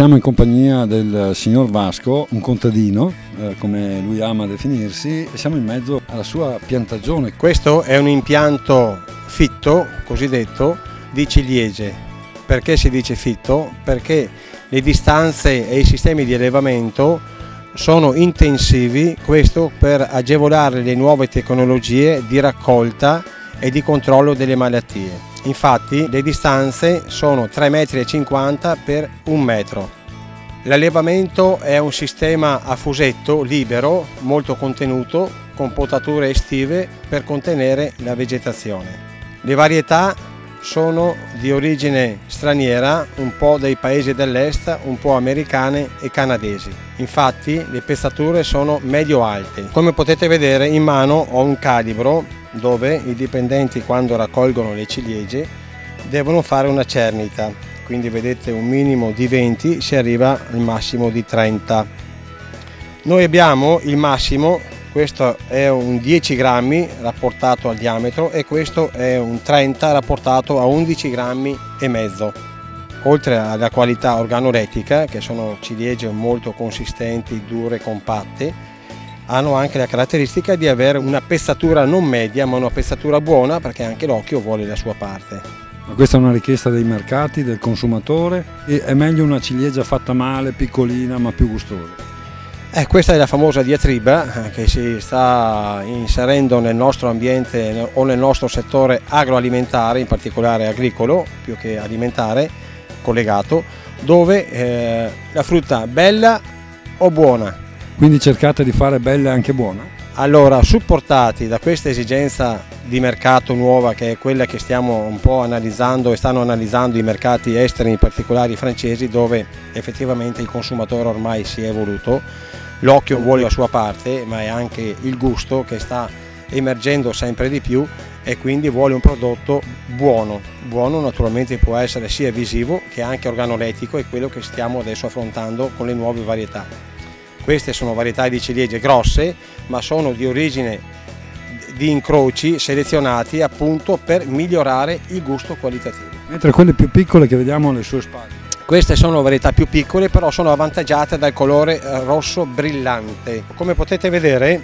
siamo in compagnia del signor Vasco, un contadino, come lui ama definirsi, e siamo in mezzo alla sua piantagione. Questo è un impianto fitto, cosiddetto, di ciliegie. Perché si dice fitto? Perché le distanze e i sistemi di allevamento sono intensivi, questo per agevolare le nuove tecnologie di raccolta e di controllo delle malattie. Infatti le distanze sono 3,50 m per 1 metro. L'allevamento è un sistema a fusetto libero, molto contenuto, con potature estive per contenere la vegetazione. Le varietà sono di origine straniera, un po' dei paesi dell'est, un po' americane e canadesi. Infatti le pezzature sono medio-alte. Come potete vedere in mano ho un calibro dove i dipendenti, quando raccolgono le ciliegie, devono fare una cernita. Quindi vedete un minimo di 20, si arriva al massimo di 30. Noi abbiamo il massimo, questo è un 10 grammi rapportato al diametro e questo è un 30 rapportato a 11 grammi e mezzo. Oltre alla qualità organolettica, che sono ciliegie molto consistenti, dure, compatte, hanno anche la caratteristica di avere una pezzatura non media ma una pezzatura buona, perché anche l'occhio vuole la sua parte. Ma questa è una richiesta dei mercati, del consumatore, e è meglio una ciliegia fatta male, piccolina ma più gustosa? Questa è la famosa diatriba che si sta inserendo nel nostro ambiente o nel nostro settore agroalimentare, in particolare agricolo più che alimentare, collegato, dove la frutta bella o buona. Quindi cercate di fare bella e anche buona? Allora, supportati da questa esigenza di mercato nuova, che è quella che stiamo un po' analizzando e stanno analizzando i mercati esteri, in particolare i francesi, dove effettivamente il consumatore ormai si è evoluto, l'occhio vuole la sua parte, ma è anche il gusto che sta emergendo sempre di più e quindi vuole un prodotto buono. Buono naturalmente può essere sia visivo che anche organolettico, e quello che stiamo adesso affrontando con le nuove varietà. Queste sono varietà di ciliegie grosse, ma sono di origine di incroci selezionati appunto per migliorare il gusto qualitativo. Mentre quelle più piccole che vediamo alle sue spalle? Queste sono varietà più piccole, però sono avvantaggiate dal colore rosso brillante. Come potete vedere,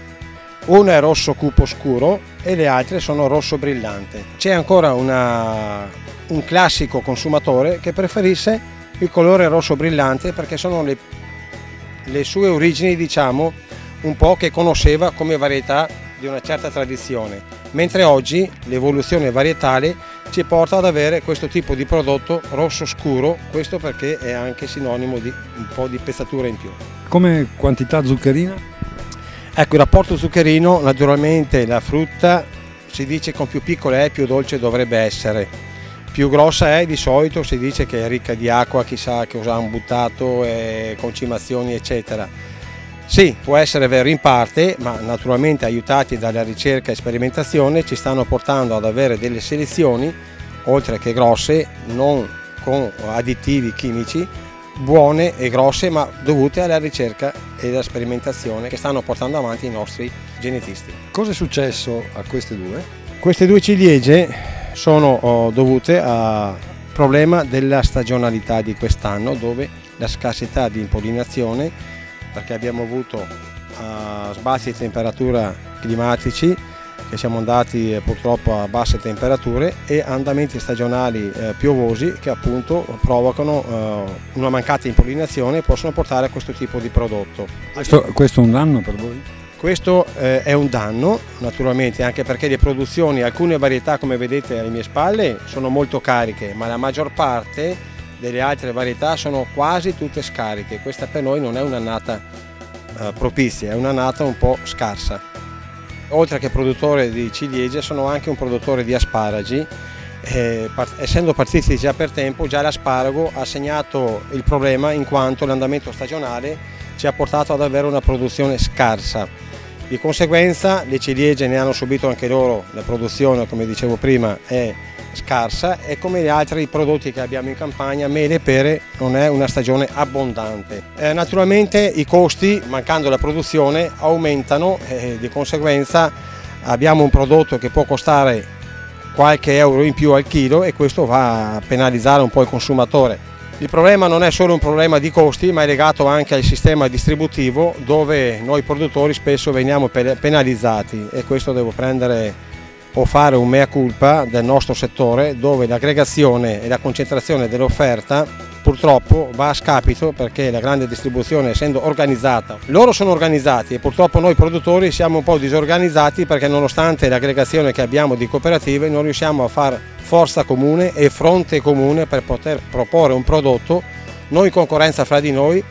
una è rosso cupo scuro e le altre sono rosso brillante. C'è ancora un classico consumatore che preferisce il colore rosso brillante, perché sono le sue origini, diciamo, un po' che conosceva come varietà di una certa tradizione, mentre oggi l'evoluzione varietale ci porta ad avere questo tipo di prodotto rosso scuro, questo perché è anche sinonimo di un po' di pezzatura in più. Come quantità zuccherina? Ecco, il rapporto zuccherino, naturalmente la frutta si dice con più piccola è più dolce dovrebbe essere. Più grossa è, di solito si dice che è ricca di acqua, chissà che cosa hanno buttato, concimazioni eccetera. Sì, può essere vero in parte, ma naturalmente aiutati dalla ricerca e sperimentazione ci stanno portando ad avere delle selezioni, oltre che grosse, non con additivi chimici, buone e grosse, ma dovute alla ricerca e alla sperimentazione che stanno portando avanti i nostri genetisti. Cosa è successo a queste due? Queste due ciliegie sono dovute al problema della stagionalità di quest'anno, dove la scarsità di impollinazione, perché abbiamo avuto sbalzi di temperatura climatici, che siamo andati purtroppo a basse temperature, e andamenti stagionali piovosi che appunto provocano una mancata impollinazione e possono portare a questo tipo di prodotto. Questo è un danno per voi? Questo è un danno naturalmente, anche perché le produzioni, alcune varietà come vedete alle mie spalle sono molto cariche, ma la maggior parte delle altre varietà sono quasi tutte scariche. Questa per noi non è un'annata propizia, è un'annata un po' scarsa. Oltre che produttore di ciliegie sono anche un produttore di asparagi, essendo partiti già per tempo, già l'asparago ha segnato il problema, in quanto l'andamento stagionale ci ha portato ad avere una produzione scarsa. Di conseguenza le ciliegie ne hanno subito anche loro, la produzione, come dicevo prima, è scarsa, e come gli altri prodotti che abbiamo in campagna, mele e pere, non è una stagione abbondante. Naturalmente i costi, mancando la produzione, aumentano, e di conseguenza abbiamo un prodotto che può costare qualche euro in più al chilo, e questo va a penalizzare un po' il consumatore. Il problema non è solo un problema di costi, ma è legato anche al sistema distributivo, dove noi produttori spesso veniamo penalizzati, e questo devo prendere o fare un mea culpa del nostro settore, dove l'aggregazione e la concentrazione dell'offerta purtroppo va a scapito, perché la grande distribuzione, essendo organizzata, loro sono organizzati e purtroppo noi produttori siamo un po' disorganizzati, perché nonostante l'aggregazione che abbiamo di cooperative non riusciamo a fare forza comune e fronte comune per poter proporre un prodotto non in concorrenza fra di noi,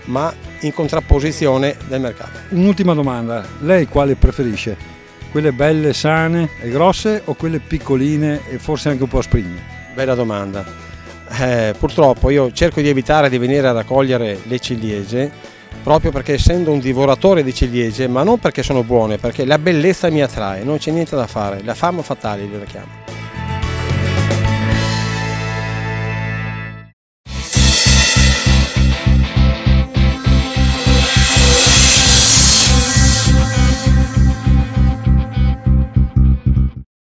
ma in contrapposizione del mercato. Un'ultima domanda, lei quale preferisce? Quelle belle, sane e grosse o quelle piccoline e forse anche un po' sprigne? Bella domanda. Purtroppo io cerco di evitare di venire a raccogliere le ciliegie, proprio perché essendo un divoratore di ciliegie, ma non perché sono buone, perché la bellezza mi attrae, non c'è niente da fare, la fama fatale io la chiamo.